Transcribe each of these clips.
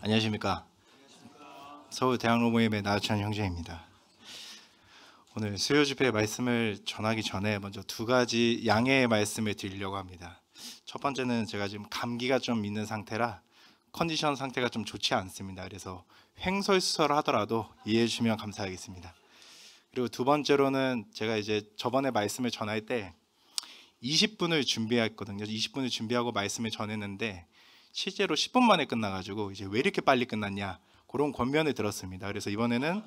안녕하십니까. 서울대학로모임의 나우찬 형제입니다. 오늘 수요 집회 말씀을 전하기 전에 먼저 두 가지 양해의 말씀을 드리려고 합니다. 첫 번째는 제가 지금 감기가 좀 있는 상태라 컨디션 상태가 좀 좋지 않습니다. 그래서 횡설수설 하더라도 이해해 주시면 감사하겠습니다. 그리고 두 번째로는 제가 이제 저번에 말씀을 전할 때 20분을 준비했거든요. 20분을 준비하고 말씀을 전했는데 실제로 10분 만에 끝나가지고 이제 왜 이렇게 빨리 끝났냐 그런 권면을 들었습니다. 그래서 이번에는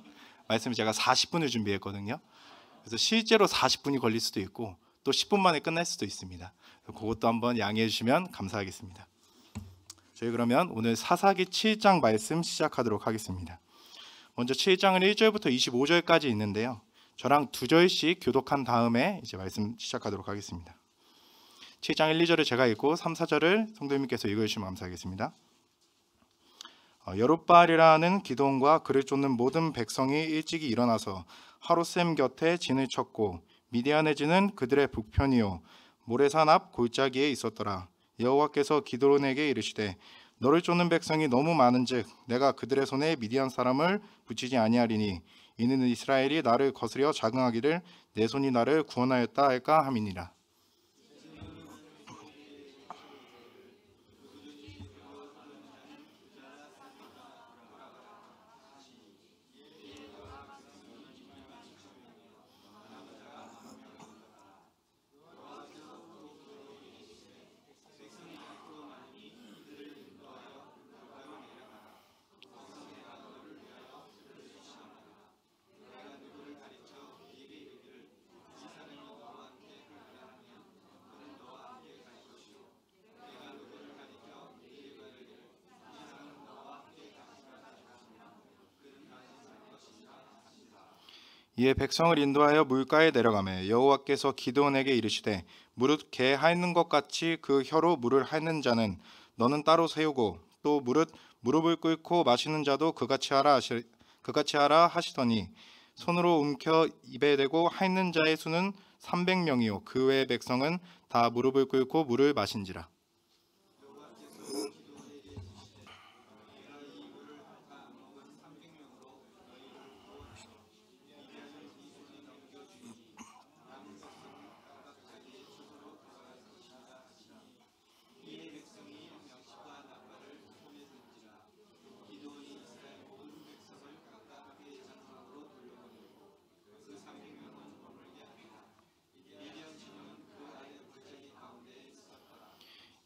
말씀을 제가 40분을 준비했거든요. 그래서 실제로 40분이 걸릴 수도 있고 또 10분 만에 끝날 수도 있습니다. 그것도 한번 양해해 주시면 감사하겠습니다. 저희 그러면 오늘 사사기 7장 말씀 시작하도록 하겠습니다. 먼저 7장은 1절부터 25절까지 있는데요. 저랑 두 절씩 교독한 다음에 이제 말씀 시작하도록 하겠습니다. 7장 1, 2절을 제가 읽고 3, 4절을 성도님께서 읽어주시면 감사하겠습니다. 여룻바알이라는 기드온과 그를 쫓는 모든 백성이 일찍이 일어나서 하롯셈 곁에 진을 쳤고 미디안의 진은 그들의 북편이요 모레산 앞 골짜기에 있었더라. 여호와께서 기드온에게 이르시되 너를 쫓는 백성이 너무 많은즉 내가 그들의 손에 미디안 사람을 붙이지 아니하리니 이는 이스라엘이 나를 거스려 자긍하기를 내 손이 나를 구원하였다 할까 함이니라. 이에 백성을 인도하여 물가에 내려가매 여호와께서 기드온에게 이르시되 무릇 개 핥는 것 같이 그 혀로 물을 핥는 자는 너는 따로 세우고 또 무릎을 꿇고 마시는 자도 그같이 하라 하시더니 손으로 움켜 입에 대고 핥는 자의 수는 300명이요 그 외의 백성은 다 무릎을 꿇고 물을 마신지라.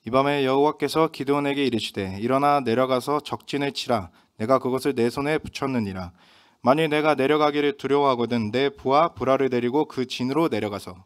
이 밤에 여호와께서 기드온에게 이르시되 일어나 내려가서 적진을 치라. 내가 그것을 내 손에 붙였느니라. 만일 내가 내려가기를 두려워하거든 내 부하 브라를 데리고 그 진으로 내려가서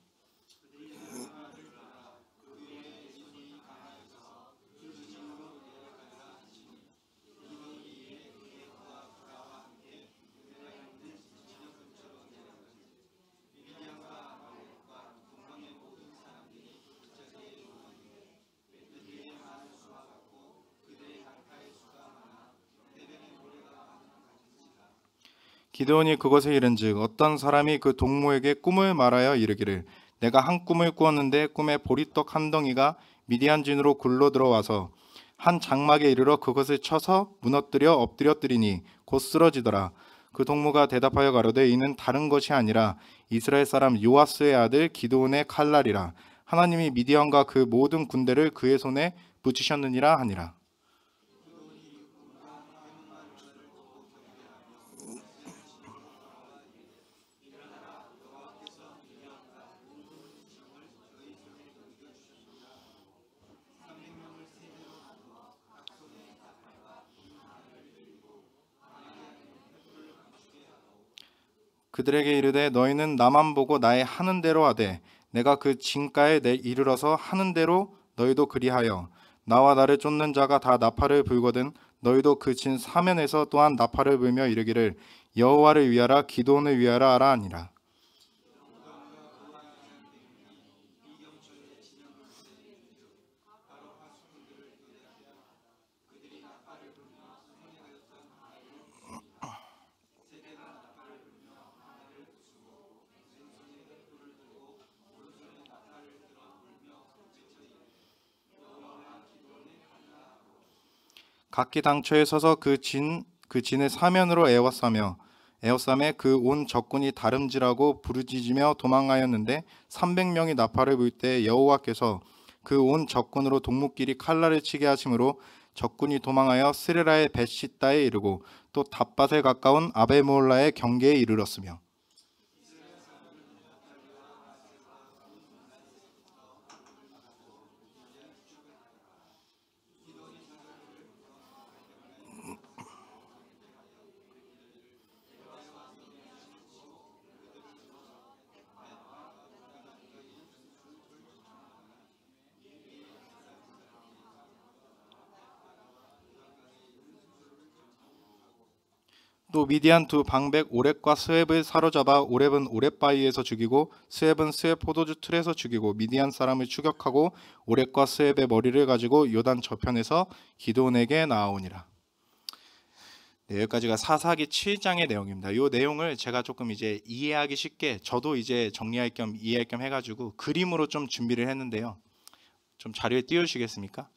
기드온이 그것을 이른즉 어떤 사람이 그 동무에게 꿈을 말하여 이르기를 내가 한 꿈을 꾸었는데 꿈에 보리떡 한 덩이가 미디안 진으로 굴러 들어와서 한 장막에 이르러 그것을 쳐서 무너뜨려 엎드려뜨리니 곧 쓰러지더라. 그 동무가 대답하여 가로되 이는 다른 것이 아니라 이스라엘 사람 요아스의 아들 기드온의 칼날이라. 하나님이 미디안과 그 모든 군대를 그의 손에 붙이셨느니라 하니라. 그들에게 이르되 너희는 나만 보고 나의 하는 대로 하되 내가 그 진가에 이르러서 하는 대로 너희도 그리하여 나와 나를 쫓는 자가 다 나팔을 불거든 너희도 그 진 사면에서 또한 나팔을 불며 이르기를 여호와를 위하라 기드온을 위하라 하라 하니라. 각기 당처에 서서 그 진의 사면으로 에워싸매 그 온 적군이 다름질하고 부르짖으며 도망하였는데 300명이 나팔을 불 때 여호와께서 그 온 적군으로 동묵끼리 칼날을 치게 하심으로 적군이 도망하여 스레라의 벳시다에 이르고 또 답밭에 가까운 아벨모홀라의 경계에 이르렀으며. 또 미디안 두 방백 오렙과 스웹을 사로잡아 오렙은 오렙바위에서 죽이고 스웹은 스웹 포도주 틀에서 죽이고 미디안 사람을 추격하고 오렙과 스웹의 머리를 가지고 요단 저편에서 기드온에게 나아오니라. 네, 여기까지가 사사기 7장의 내용입니다. 이 내용을 제가 조금 이제 이해하기 쉽게 저도 이제 정리할 겸 이해할 겸 해가지고 그림으로 좀 준비를 했는데요. 좀 자료에 띄워주시겠습니까?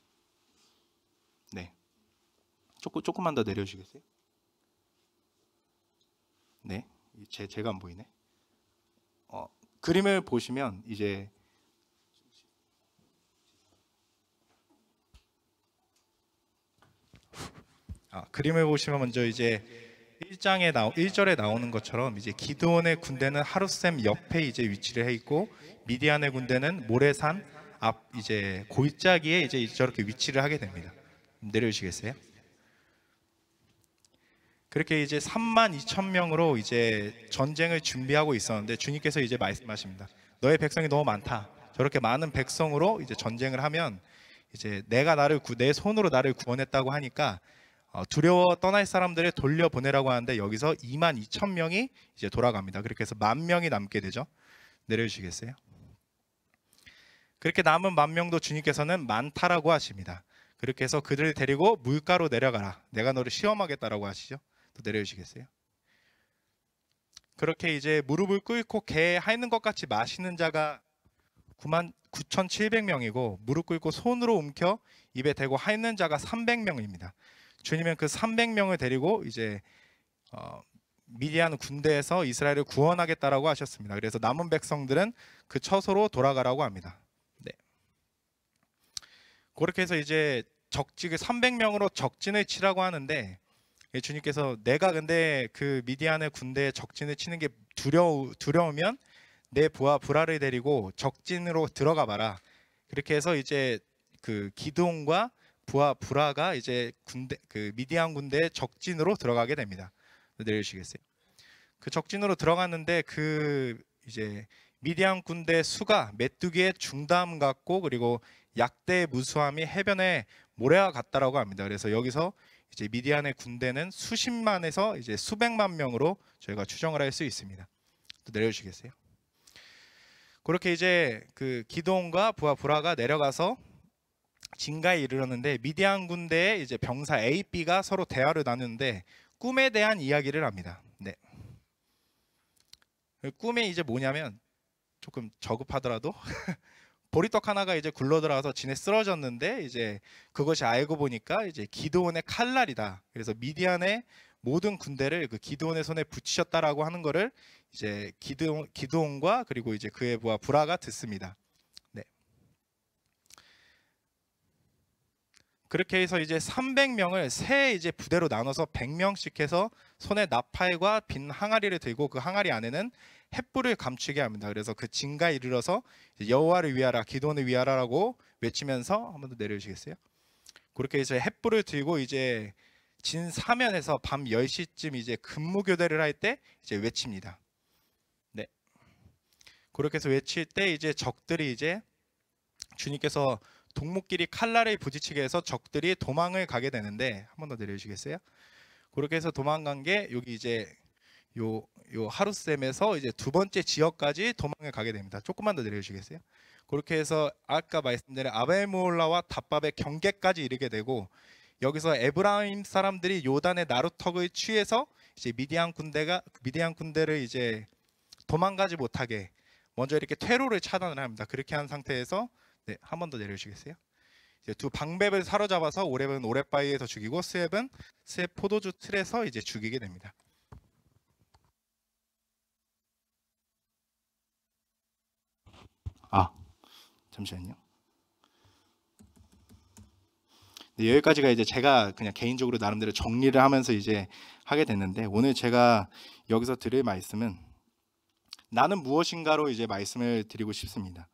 네, 조금만 더 내려주시겠어요? 네, 제가 안 보이네. 그림을 보시면 이제 그림을 보시면 먼저 이제 1절에 나오는 것처럼 이제 기드온의 군대는 하룻샘 옆에 이제 위치를 해 있고 미디안의 군대는 모래산 앞 이제 골짜기에 이제 저렇게 위치를 하게 됩니다. 내려주시겠어요? 그렇게 이제 32,000명으로 이제 전쟁을 준비하고 있었는데 주님께서 이제 말씀하십니다. 너의 백성이 너무 많다. 저렇게 많은 백성으로 이제 전쟁을 하면 이제 내 손으로 나를 구원했다고 하니까 두려워 떠날 사람들을 돌려보내라고 하는데 여기서 22,000명이 이제 돌아갑니다. 그렇게 해서 10,000명이 남게 되죠. 내려주시겠어요? 그렇게 남은 10,000명도 주님께서는 많다라고 하십니다. 그렇게 해서 그들을 데리고 물가로 내려가라. 내가 너를 시험하겠다라고 하시죠. 또 내려주시겠어요? 그렇게 이제 무릎을 꿇고 개 핥는 것 같이 마시는 자가 99,700명이고 무릎 꿇고 손으로 움켜 입에 대고 핥는 자가 300명입니다. 주님은 그 300명을 데리고 이제 미디안 군대에서 이스라엘을 구원하겠다라고 하셨습니다. 그래서 남은 백성들은 그 처소로 돌아가라고 합니다. 네. 그렇게 해서 이제 300명으로 적진을 치라고 하는데 주님께서 내가 근데 그 미디안의 군대에 적진을 치는 게 두려우면 내 부하 브라를 데리고 적진으로 들어가 봐라. 그렇게 해서 이제 그 기드온과 부하 브라가 이제 그 미디안 군대의 적진으로 들어가게 됩니다. 내려주시겠어요? 그 적진으로 들어갔는데 그 이제 미디안 군대 수가 메뚜기의 중담 같고 그리고 약대의 무수함이 해변에 모래와 같다라고 합니다. 그래서 여기서 이제 미디안의 군대는 수십만에서 이제 수백만 명으로 저희가 추정을 할 수 있습니다. 또 내려주시겠어요? 그렇게 이제 그 기드온과 부하 브라가 내려가서 진가에 이르렀는데 미디안 군대의 이제 병사 A, B가 서로 대화를 나누는데 꿈에 대한 이야기를 합니다. 네. 꿈이 이제 뭐냐면 조금 저급하더라도 보리떡 하나가 이제 굴러들어가서 진에 쓰러졌는데 이제 그것이 알고 보니까 이제 기드온의 칼날이다. 그래서 미디안의 모든 군대를 그 기드온의 손에 붙이셨다라고 하는 거를 이제 기드온과 그리고 이제 그의 부하 브라가 듣습니다. 네. 그렇게 해서 이제 300명을 세 이제 부대로 나눠서 100명씩 해서 손에 나팔과 빈 항아리를 들고 그 항아리 안에는 횃불을 감추게 합니다. 그래서 그 진가에 이르러서 여호와를 위하라, 기드온을 위하라라고 외치면서 한번 더 내려주시겠어요? 그렇게 이제 횃불을 들고 이제 진 사면에서 밤 10시쯤 이제 근무교대를 할 때 이제 외칩니다. 네. 그렇게 해서 외칠 때 이제 적들이 이제 주님께서 동목끼리 칼날을 부딪히게 해서 적들이 도망을 가게 되는데 한 번 더 내려주시겠어요? 그렇게 해서 도망간 게 여기 이제 요 하룻샘에서 이제 두 번째 지역까지 도망을 가게 됩니다. 조금만 더 내려주시겠어요? 그렇게 해서 아까 말씀드린 아벨모홀라와 답밥의 경계까지 이르게 되고 여기서 에브라임 사람들이 요단의 나루턱을 취해서 이제 미디안 군대를 이제 도망가지 못하게 먼저 이렇게 퇴로를 차단을 합니다. 그렇게 한 상태에서 네, 한 번 더 내려주시겠어요? 이제 두 방백을 사로잡아서 오렙은 오렙바위에서 죽이고 스웹은 스웹 포도주 틀에서 이제 죽이게 됩니다. 잠시만요. 네, 여기까지가 이제 제가 그냥 개인적으로 나름대로 정리를 하면서 이제 하게 됐는데, 오늘 제가 여기서 드릴 말씀은 나는 무엇인가로 이제 말씀을 드리고 싶습니다.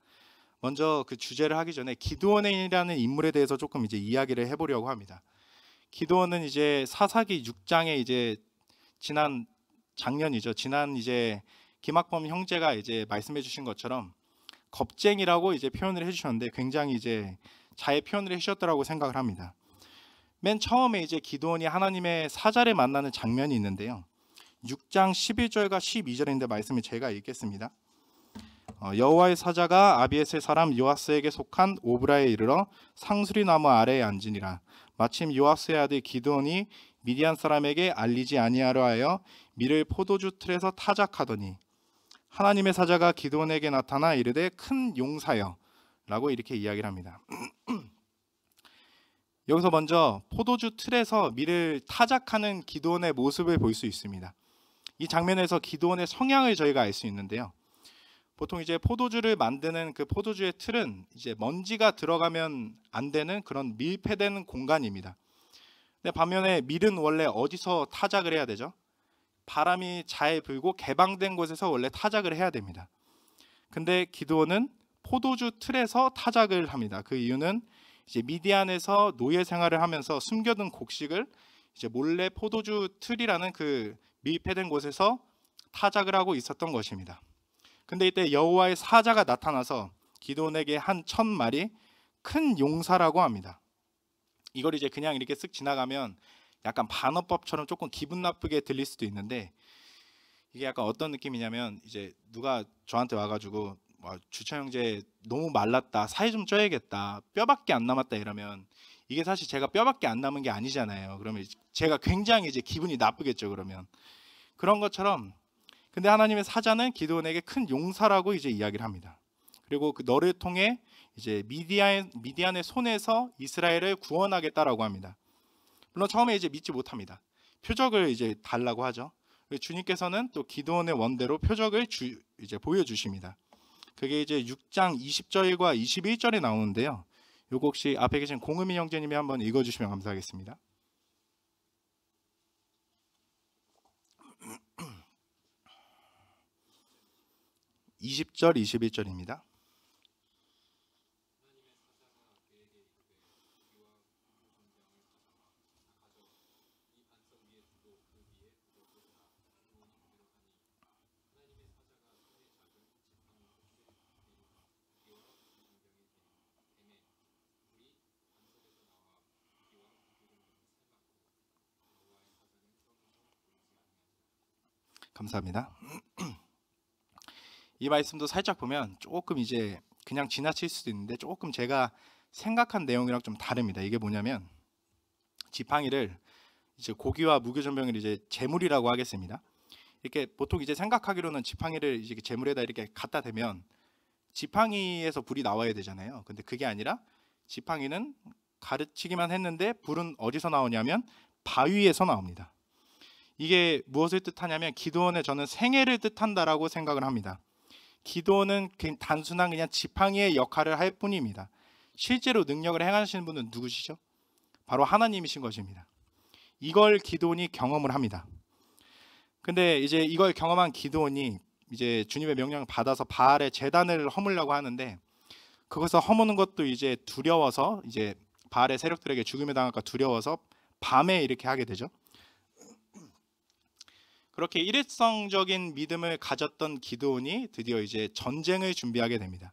먼저 그 주제를 하기 전에 기드온이라는 인물에 대해서 조금 이제 이야기를 해보려고 합니다. 기드온은 이제 사사기 6장에 이제 지난 작년이죠. 지난 이제 김학범 형제가 이제 말씀해 주신 것처럼 겁쟁이라고 이제 표현을 해주셨는데, 굉장히 이제 잘 표현을 해주셨더라고 생각을 합니다. 맨 처음에 이제 기드온이 하나님의 사자를 만나는 장면이 있는데요. 6장 11절과 12절인데 말씀을 제가 읽겠습니다. 여호와의 사자가 아비에셀 사람 요아스에게 속한 오브라에 이르러 상수리 나무 아래에 앉으니라. 마침 요아스의 아들 기드온이 미디안 사람에게 알리지 아니하려 하여 밀을 포도주 틀에서 타작하더니 하나님의 사자가 기드온에게 나타나 이르되 큰 용사여 라고 이렇게 이야기를 합니다. 여기서 먼저 포도주 틀에서 밀을 타작하는 기드온의 모습을 볼 수 있습니다. 이 장면에서 기드온의 성향을 저희가 알 수 있는데요. 보통 이제 포도주를 만드는 그 포도주의 틀은 이제 먼지가 들어가면 안 되는 그런 밀폐되는 공간입니다. 근데 반면에 밀은 원래 어디서 타작을 해야 되죠? 바람이 잘 불고 개방된 곳에서 원래 타작을 해야 됩니다. 근데 기드온은 포도주 틀에서 타작을 합니다. 그 이유는 이제 미디안에서 노예 생활을 하면서 숨겨둔 곡식을 이제 몰래 포도주 틀이라는 그 밀폐된 곳에서 타작을 하고 있었던 것입니다. 근데 이때 여호와의 사자가 나타나서 기드온에게 한 1000마리 큰 용사라고 합니다. 이걸 이제 그냥 이렇게 쓱 지나가면 약간 반어법처럼 조금 기분 나쁘게 들릴 수도 있는데, 이게 약간 어떤 느낌이냐면, 이제 누가 저한테 와가지고 주천 형제 너무 말랐다, 살 좀 쪄야겠다, 뼈밖에 안 남았다 이러면, 이게 사실 제가 뼈밖에 안 남은 게 아니잖아요. 그러면 제가 굉장히 이제 기분이 나쁘겠죠. 그러면 그런 것처럼, 근데 하나님의 사자는 기드온에게 큰 용사라고 이제 이야기를 합니다. 그리고 그 너를 통해 이제 미디안의 손에서 이스라엘을 구원하겠다라고 합니다. 물론 처음에 이제 믿지 못합니다. 표적을 이제 달라고 하죠. 주님께서는 또 기드온의 원대로 표적을 이제 보여주십니다. 그게 이제 6장 20절과 21절에 나오는데요. 요거 혹시 앞에 계신 공음이 형제님이 한번 읽어주시면 감사하겠습니다. 20절, 21절입니다. 감사합니다. 이 말씀도 살짝 보면 조금 이제 그냥 지나칠 수도 있는데, 조금 제가 생각한 내용이랑 좀 다릅니다. 이게 뭐냐면, 지팡이를 이제 고기와 무교전병을 이제 제물이라고 하겠습니다. 이렇게 보통 이제 생각하기로는 지팡이를 이제 제물에다 이렇게 갖다 대면 지팡이에서 불이 나와야 되잖아요. 근데 그게 아니라 지팡이는 가르치기만 했는데 불은 어디서 나오냐면 바위에서 나옵니다. 이게 무엇을 뜻하냐면 기드온의 저는 생애를 뜻한다라고 생각을 합니다. 기드온은 단순한 그냥 지팡이의 역할을 할 뿐입니다. 실제로 능력을 행하시는 분은 누구시죠? 바로 하나님이신 것입니다. 이걸 기드온이 경험을 합니다. 근데 이제 이걸 경험한 기드온이 이제 주님의 명령을 받아서 바알의 제단을 허물려고 하는데, 그것을 허무는 것도 이제 두려워서, 이제 바알의 세력들에게 죽음을 당할까 두려워서 밤에 이렇게 하게 되죠. 그렇게 일회성적인 믿음을 가졌던 기드온이 드디어 이제 전쟁을 준비하게 됩니다.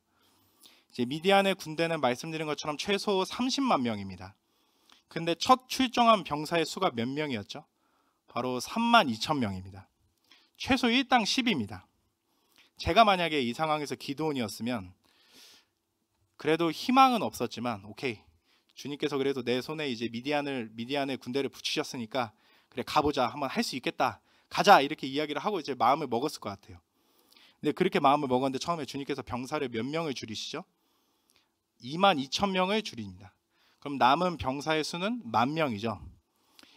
이제 미디안의 군대는 말씀드린 것처럼 최소 30만 명입니다. 근데 첫 출정한 병사의 수가 몇 명이었죠? 바로 32,000명입니다. 최소 1당 10입니다. 제가 만약에 이 상황에서 기드온이었으면 그래도 희망은 없었지만, 오케이, 주님께서 그래도 내 손에 이제 미디안의 군대를 붙이셨으니까 그래 가보자, 한번 할 수 있겠다, 가자, 이렇게 이야기를 하고 이제 마음을 먹었을 것 같아요. 근데 그렇게 마음을 먹었는데, 처음에 주님께서 병사를 몇 명을 줄이시죠? 22,000명을 줄입니다. 그럼 남은 병사의 수는 10,000명이죠.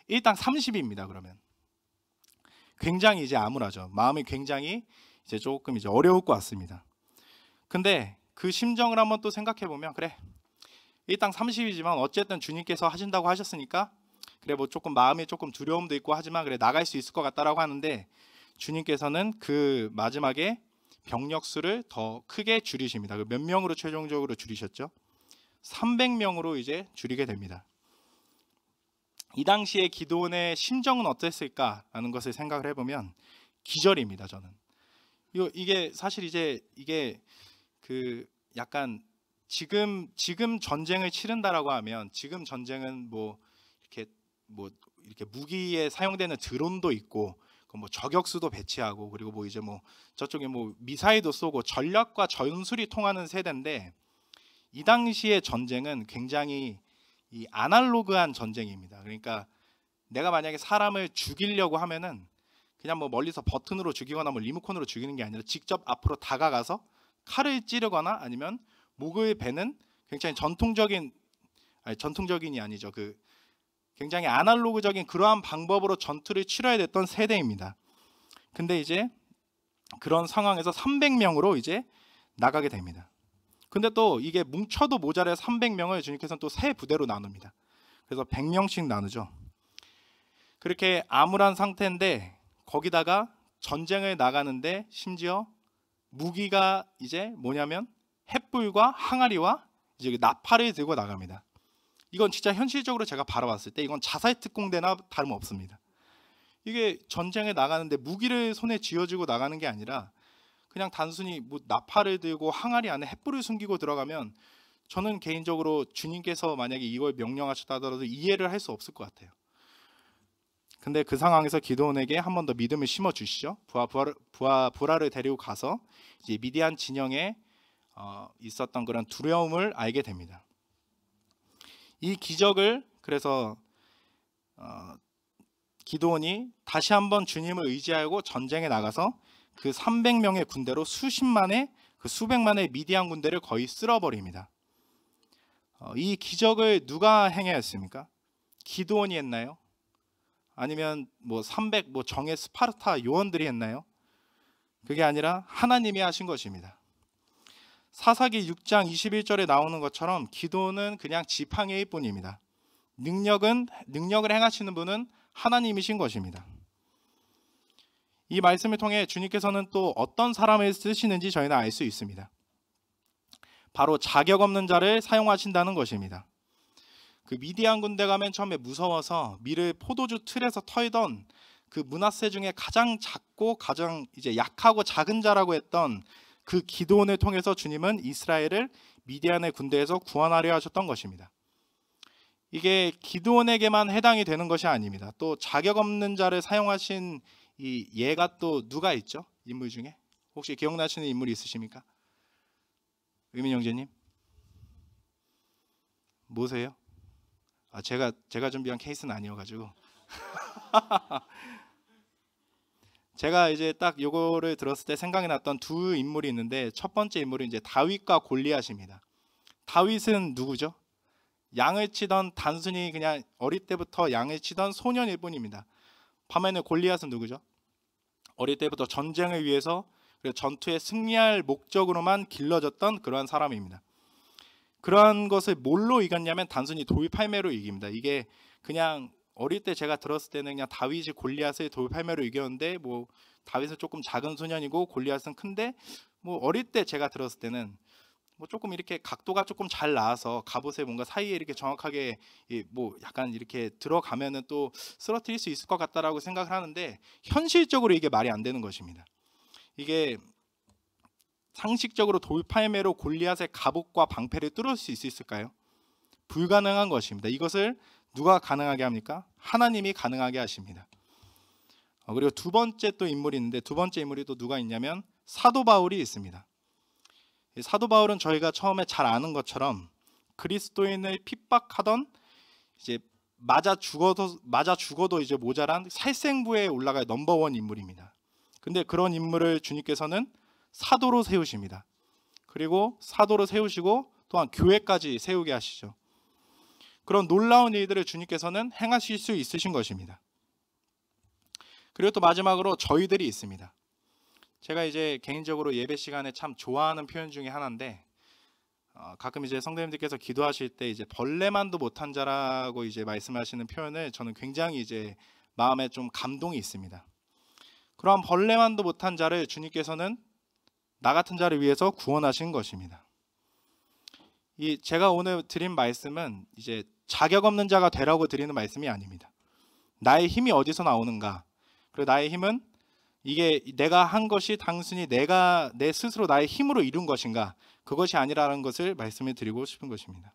일당 30입니다. 그러면 굉장히 이제 암울하죠. 마음이 굉장히 이제 조금 이제 어려울 것 같습니다. 근데 그 심정을 한번 또 생각해 보면, 그래, 일당 30이지만 어쨌든 주님께서 하신다고 하셨으니까 그래, 뭐 조금 마음에 조금 두려움도 있고 하지만 그래, 나갈 수 있을 것 같다라고 하는데, 주님께서는 그 마지막에 병력 수를 더 크게 줄이십니다. 몇 명으로 최종적으로 줄이셨죠? 300명으로 이제 줄이게 됩니다. 이 당시에 기드온의 심정은 어땠을까라는 것을 생각을 해보면 기절입니다. 저는 이게 사실 이제 이게 그 약간 지금 전쟁을 치른다라고 하면, 지금 전쟁은 뭐 이렇게 무기에 사용되는 드론도 있고, 뭐 저격수도 배치하고, 그리고 뭐 이제 뭐 저쪽에 뭐 미사일도 쏘고 전략과 전술이 통하는 세대인데, 이 당시의 전쟁은 굉장히 이 아날로그한 전쟁입니다. 그러니까 내가 만약에 사람을 죽이려고 하면은 그냥 뭐 멀리서 버튼으로 죽이거나 뭐 리모컨으로 죽이는 게 아니라 직접 앞으로 다가가서 칼을 찌르거나 아니면 목을 베는 굉장히 전통적인이 아니죠. 굉장히 아날로그적인 그러한 방법으로 전투를 치러야 됐던 세대입니다. 근데 이제 그런 상황에서 300명으로 이제 나가게 됩니다. 근데 또 이게 뭉쳐도 모자랄 300명을 주님께서는 또 세 부대로 나눕니다. 그래서 100명씩 나누죠. 그렇게 암울한 상태인데 거기다가 전쟁을 나가는데 심지어 무기가 이제 뭐냐면 횃불과 항아리와 이제 나팔을 들고 나갑니다. 이건 진짜 현실적으로 제가 바라봤을 때 이건 자살 특공대나 다름없습니다. 이게 전쟁에 나가는데 무기를 손에 쥐어주고 나가는 게 아니라 그냥 단순히 뭐 나팔을 들고 항아리 안에 횃불을 숨기고 들어가면, 저는 개인적으로 주님께서 만약에 이걸 명령하셨다 하더라도 이해를 할 수 없을 것 같아요. 근데 그 상황에서 기드온에게 한 번 더 믿음을 심어 주시죠. 부하를 데리고 가서 이제 미디안 진영에 있었던 그런 두려움을 알게 됩니다. 이 기적을 그래서 기드온이 다시 한번 주님을 의지하고 전쟁에 나가서 그 300명의 군대로 수십만의 수백만의 미디안 군대를 거의 쓸어버립니다. 이 기적을 누가 행해야 했습니까? 기드온이 했나요? 아니면 뭐 300 정예 스파르타 요원들이 했나요? 그게 아니라 하나님이 하신 것입니다. 사사기 6장 21절에 나오는 것처럼 기드온은 그냥 지팡이일 뿐입니다. 능력을 행하시는 분은 하나님이신 것입니다. 이 말씀을 통해 주님께서는 또 어떤 사람을 쓰시는지 저희는 알 수 있습니다. 바로 자격 없는 자를 사용하신다는 것입니다. 그 미디안 군대가 맨 처음에 무서워서 밀을 포도주 틀에서 털던 그 므낫세 중에 가장 작고 가장 이제 약하고 작은 자라고 했던 그 기드온을 통해서 주님은 이스라엘을 미디안의 군대에서 구원하려 하셨던 것입니다. 이게 기드온에게만 해당이 되는 것이 아닙니다. 또 자격 없는 자를 사용하신 이 예가 또 누가 있죠? 인물 중에 혹시 기억나시는 인물이 있으십니까? 의민 형제님 뭐세요? 제가 준비한 케이스는 아니어가지고 제가 이제 딱 요거를 들었을 때 생각이 났던 두 인물이 있는데, 첫 번째 인물은 이제 다윗과 골리앗입니다. 다윗은 누구죠? 양을 치던, 단순히 그냥 어릴 때부터 양을 치던 소년일 뿐입니다. 반면에 골리앗은 누구죠? 어릴 때부터 전쟁을 위해서 전투에 승리할 목적으로만 길러졌던 그러한 사람입니다. 그러한 것을 뭘로 이겼냐면 단순히 돌팔매로 이깁니다. 이게 그냥 어릴 때 제가 들었을 때는 그냥 다윗이 골리앗을 돌팔매로 이겼는데, 뭐 다윗은 조금 작은 소년이고 골리앗은 큰데, 뭐 어릴 때 제가 들었을 때는 뭐 조금 이렇게 각도가 조금 잘 나와서 갑옷에 뭔가 사이에 이렇게 정확하게 뭐 약간 이렇게 들어가면은 또 쓰러뜨릴 수 있을 것 같다라고 생각을 하는데, 현실적으로 이게 말이 안 되는 것입니다. 이게 상식적으로 돌팔매로 골리앗의 갑옷과 방패를 뚫을 수 있을까요? 불가능한 것입니다. 이것을 누가 가능하게 합니까? 하나님이 가능하게 하십니다. 그리고 두 번째 또 인물이 있는데, 두 번째 인물이 또 누가 있냐면 사도 바울이 있습니다. 사도 바울은 저희가 처음에 잘 아는 것처럼 그리스도인을 핍박하던, 이제 맞아 죽어도 이제 모자란 살생부에 올라갈 넘버원 인물입니다. 근데 그런 인물을 주님께서는 사도로 세우십니다. 그리고 사도로 세우시고 또한 교회까지 세우게 하시죠. 그런 놀라운 일들을 주님께서는 행하실 수 있으신 것입니다. 그리고 또 마지막으로 저희들이 있습니다. 제가 이제 개인적으로 예배 시간에 참 좋아하는 표현 중에 하나인데, 가끔 이제 성도님들께서 기도하실 때 이제 벌레만도 못한 자라고 이제 말씀하시는 표현을 저는 굉장히 이제 마음에 좀 감동이 있습니다. 그러한 벌레만도 못한 자를 주님께서는 나 같은 자를 위해서 구원하신 것입니다. 이 제가 오늘 드린 말씀은 이제 자격 없는 자가 되라고 드리는 말씀이 아닙니다. 나의 힘이 어디서 나오는가? 그리고 나의 힘은 이게 내가 한 것이 단순히 내가 내 스스로 나의 힘으로 이룬 것인가? 그것이 아니라는 것을 말씀을 드리고 싶은 것입니다.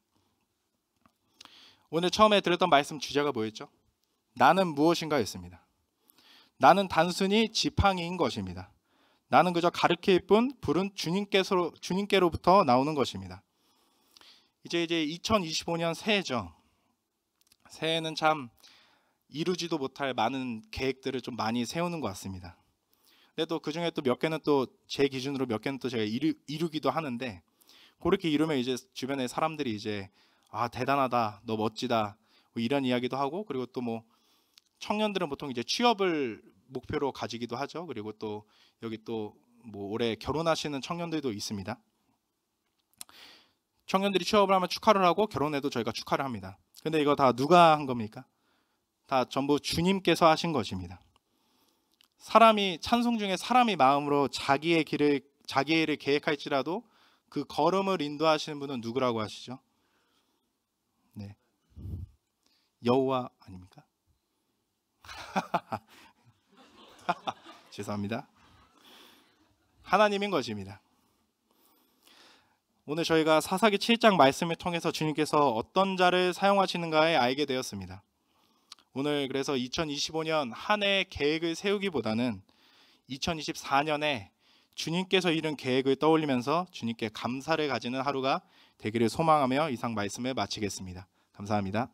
오늘 처음에 들었던 말씀 주제가 뭐였죠? 나는 무엇인가였습니다. 나는 단순히 지팡이인 것입니다. 나는 그저 가르칠 뿐 불은 주님께로부터 나오는 것입니다. 이제 2025년 새해죠. 새해는 참 이루지도 못할 많은 계획들을 좀 많이 세우는 것 같습니다. 근데 또 그중에 또 몇 개는 또 제 기준으로 몇 개는 또 제가 이루기도 하는데, 그렇게 이루면 이제 주변에 사람들이 이제 대단하다, 너 멋지다, 뭐 이런 이야기도 하고, 그리고 또 뭐 청년들은 보통 이제 취업을 목표로 가지기도 하죠. 그리고 또 여기 또 뭐 올해 결혼하시는 청년들도 있습니다. 청년들이 취업을 하면 축하를 하고 결혼해도 저희가 축하를 합니다. 근데 이거 다 누가 한 겁니까? 다 전부 주님께서 하신 것입니다. 사람이 찬송 중에 사람이 마음으로 자기의 일을 계획할지라도 그 걸음을 인도하시는 분은 누구라고 하시죠? 네, 여호와 아닙니까? 죄송합니다. 하나님인 것입니다. 오늘 저희가 사사기 7장 말씀을 통해서 주님께서 어떤 자를 사용하시는가에 알게 되었습니다. 오늘 그래서 2025년 한 해의 계획을 세우기보다는 2024년에 주님께서 이룬 계획을 떠올리면서 주님께 감사를 가지는 하루가 되기를 소망하며 이상 말씀을 마치겠습니다. 감사합니다.